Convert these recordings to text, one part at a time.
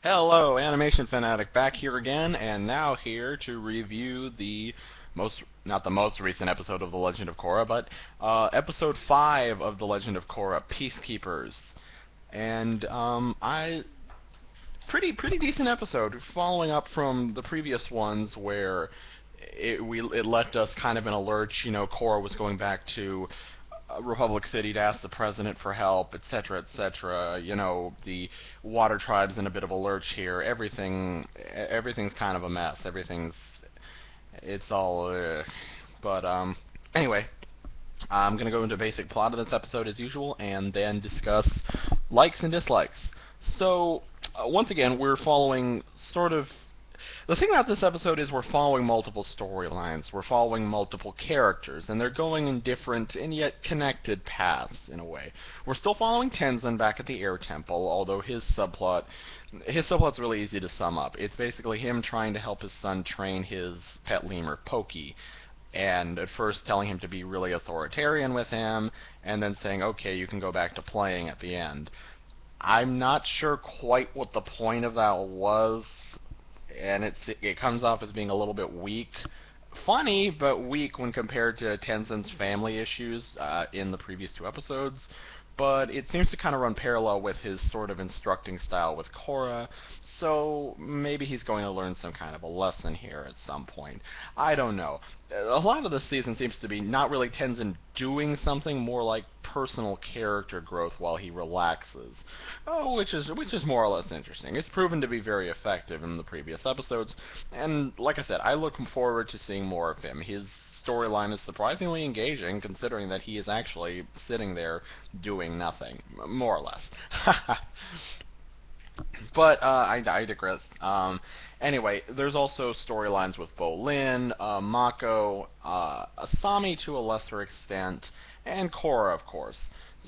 Hello, Animation Fanatic, back here again, and now here to review the not the most recent episode of The Legend of Korra, but episode 5 of The Legend of Korra, Peacekeepers. And, pretty decent episode, following up from the previous ones where it left us kind of in a lurch. Korra was going back to Republic City to ask the president for help, etc., etc. The water tribe's in a bit of a lurch here. Everything's kind of a mess. It's all, but anyway, I'm gonna go into basic plot of this episode as usual, and then discuss likes and dislikes. So, once again, we're following sort of. The thing about this episode is we're following multiple storylines, we're following multiple characters, and they're going in different and yet connected paths, in a way. We're still following Tenzin back at the Air Temple, although his subplot's really easy to sum up. It's basically him trying to help his son train his pet lemur, Pokey, and at first telling him to be really authoritarian with him, and then saying, okay, you can go back to playing at the end. I'm not sure quite what the point of that was, and it comes off as being a little bit weak. Funny, but weak when compared to Tenzin's family issues in the previous two episodes. But it seems to kind of run parallel with his sort of instructing style with Korra, so maybe he's going to learn some kind of a lesson here at some point. I don't know. A lot of this season seems to be not really Tenzin doing something, more like personal character growth while he relaxes, which is more or less interesting. It's proven to be very effective in the previous episodes, and like I said, I look forward to seeing more of him. His storyline is surprisingly engaging, considering that he is actually sitting there doing nothing, more or less. But I digress. Anyway, there's also storylines with Bolin, Mako, Asami to a lesser extent, and Korra, of course.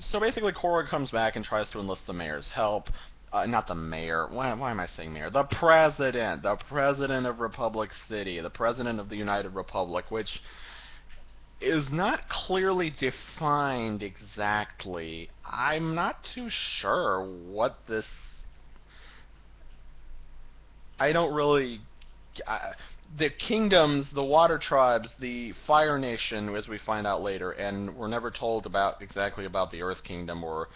So basically, Korra comes back and tries to enlist the mayor's help. Not the mayor. Why am I saying mayor? The president. The president of Republic City. The president of the United Republic, which is not clearly defined exactly. I'm not too sure what this. I don't really. The kingdoms, the water tribes, the Fire Nation, as we find out later, and we're never told exactly about the Earth Kingdom or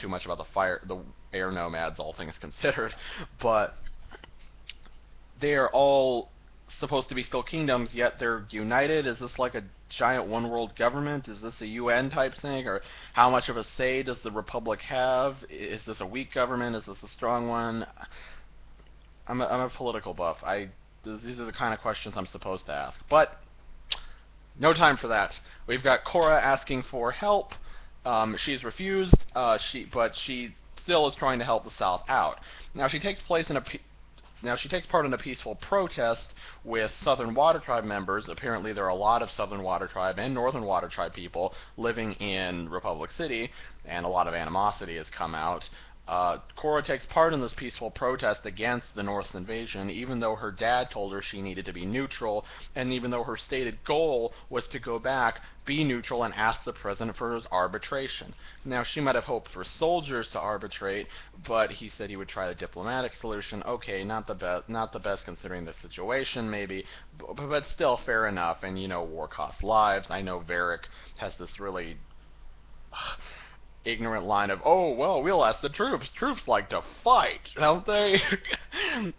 too much about the air nomads, all things considered, but they are all supposed to be still kingdoms, yet they're united. Is this like a giant one-world government? Is this a UN type thing? Or how much of a say does the Republic have? Is this a weak government? Is this a strong one? I'm a political buff. These are the kind of questions I'm supposed to ask. But no time for that. We've got Korra asking for help. She's refused, but she still is trying to help the South out. Now she takes part in a peaceful protest with Southern Water Tribe members. Apparently there are a lot of Southern Water Tribe and Northern Water Tribe people living in Republic City, and a lot of animosity has come out. Korra takes part in this peaceful protest against the North's invasion, even though her dad told her she needed to be neutral, and even though her stated goal was to go back, be neutral, and ask the president for his arbitration. Now, she might have hoped for soldiers to arbitrate, but he said he would try a diplomatic solution. Okay, not the best considering the situation, maybe, but still fair enough. And war costs lives. I know Varric has this really ignorant line of, oh, well, we'll ask the troops. Troops like to fight, don't they?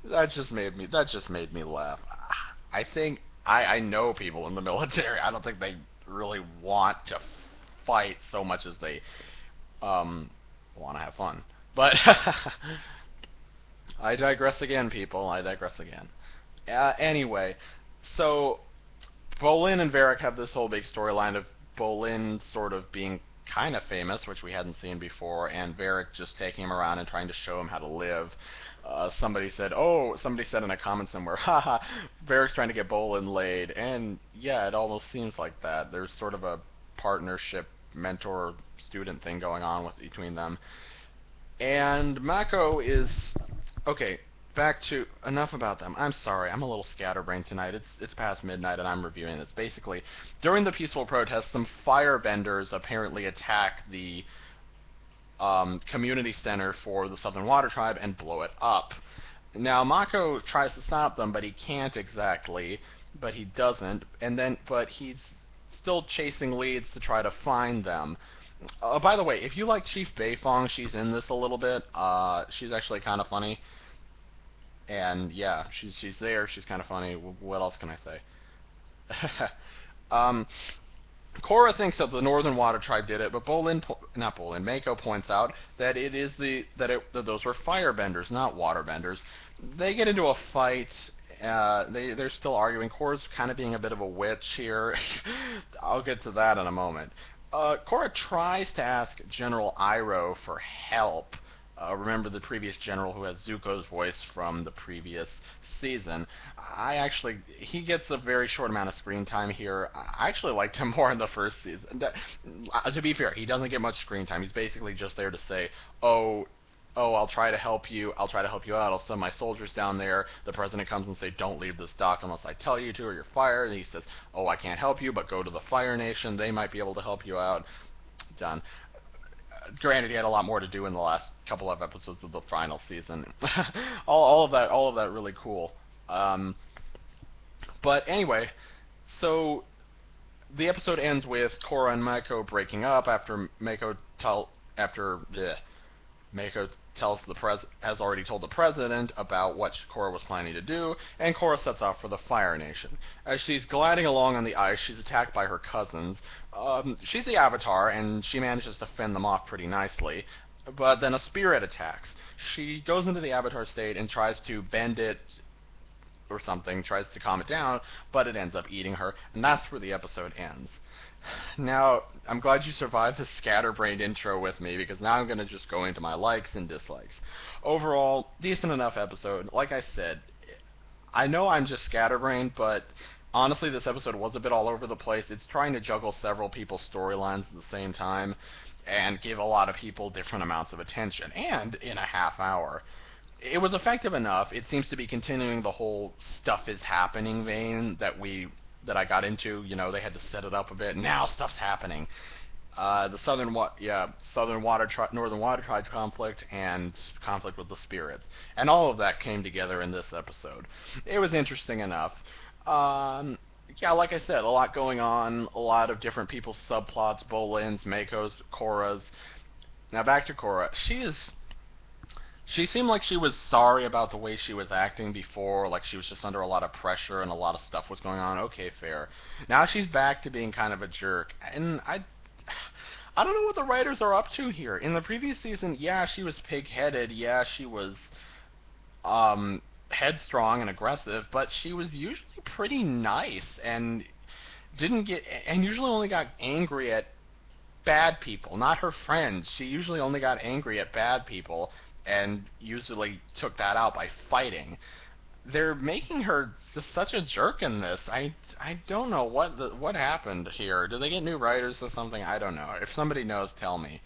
That just made me laugh. I think I know people in the military. I don't think they really want to fight so much as they want to have fun. But I digress again, people. I digress again. Anyway, so Bolin and Varric have this whole big storyline of Bolin sort of being kind of famous, which we hadn't seen before, and Varric just taking him around and trying to show him how to live. Somebody said in a comment somewhere, haha, Varric's trying to get Bolin laid, and yeah, it almost seems like that. There's sort of a partnership, mentor-student thing going on between them. And Mako is, okay, back to, enough about them. I'm sorry, I'm a little scatterbrained tonight. It's past midnight and I'm reviewing this. Basically, during the peaceful protest, some firebenders apparently attack the community center for the Southern Water Tribe and blow it up. Now Mako tries to stop them, but he can't exactly. But he doesn't, but he's still chasing leads to try to find them. By the way, if you like Chief Beifong, she's in this a little bit. She's actually kind of funny. And yeah, she's there. She's kind of funny. What else can I say? Korra thinks that the Northern Water Tribe did it, but Mako points out that that those were firebenders, not waterbenders. They get into a fight. They're still arguing. Korra's kind of being a bit of a witch here. I'll get to that in a moment. Korra tries to ask General Iroh for help. Remember the previous general who has Zuko's voice from the previous season. He gets a very short amount of screen time here. I actually liked him more in the first season. To be fair, he doesn't get much screen time. He's basically just there to say, oh, I'll try to help you. I'll try to help you out. I'll send my soldiers down there. The president comes and says, don't leave this dock unless I tell you to, or you're fired. And he says, oh, I can't help you, but go to the Fire Nation. They might be able to help you out. Done. Granted, he had a lot more to do in the last couple of episodes of the final season. all of that really cool. But anyway, so the episode ends with Korra and Mako breaking up after Mako has already told the president about what Korra was planning to do, and Korra sets off for the Fire Nation. As she's gliding along on the ice, she's attacked by her cousins. She's the Avatar, and she manages to fend them off pretty nicely, but then a spirit attacks. She goes into the Avatar state and tries to bend it or something, tries to calm it down, but it ends up eating her, and that's where the episode ends. Now, I'm glad you survived this scatterbrained intro with me, because now I'm going to just go into my likes and dislikes. Overall, decent enough episode. Like I said, I know I'm just scatterbrained, but honestly, this episode was a bit all over the place. It's trying to juggle several people's storylines at the same time, and give a lot of people different amounts of attention, and in a half hour. It was effective enough. It seems to be continuing the whole stuff is happening vein that I got into. You know, they had to set it up a bit. Now stuff's happening. The Northern Water Tribe conflict and conflict with the spirits, and all of that came together in this episode. It was interesting enough. Yeah, like I said, a lot going on, a lot of different people's subplots, Bolin's, Mako's, Korra's. Now back to Korra. She seemed like she was sorry about the way she was acting before, like she was just under a lot of pressure and a lot of stuff was going on. Okay, fair. Now she's back to being kind of a jerk, and I don't know what the writers are up to here. In the previous season, yeah, she was pig-headed, yeah, she was headstrong and aggressive, but she was usually pretty nice and usually only got angry at bad people, not her friends. She usually only got angry at bad people and usually took that out by fighting. They're making her just such a jerk in this. I don't know what happened here. Did they get new writers or something? I don't know. If somebody knows, tell me.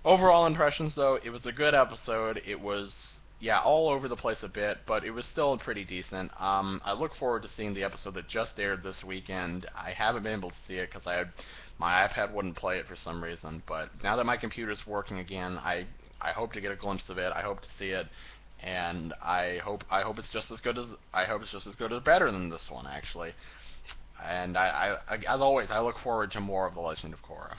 Overall impressions, though, it was a good episode. It was, yeah, all over the place a bit, but it was still pretty decent. I look forward to seeing the episode that just aired this weekend. I haven't been able to see it because my iPad wouldn't play it for some reason, but now that my computer's working again, I hope to get a glimpse of it. I hope to see it, and I hope it's just as good or better than this one, actually. And as always, I look forward to more of The Legend of Korra.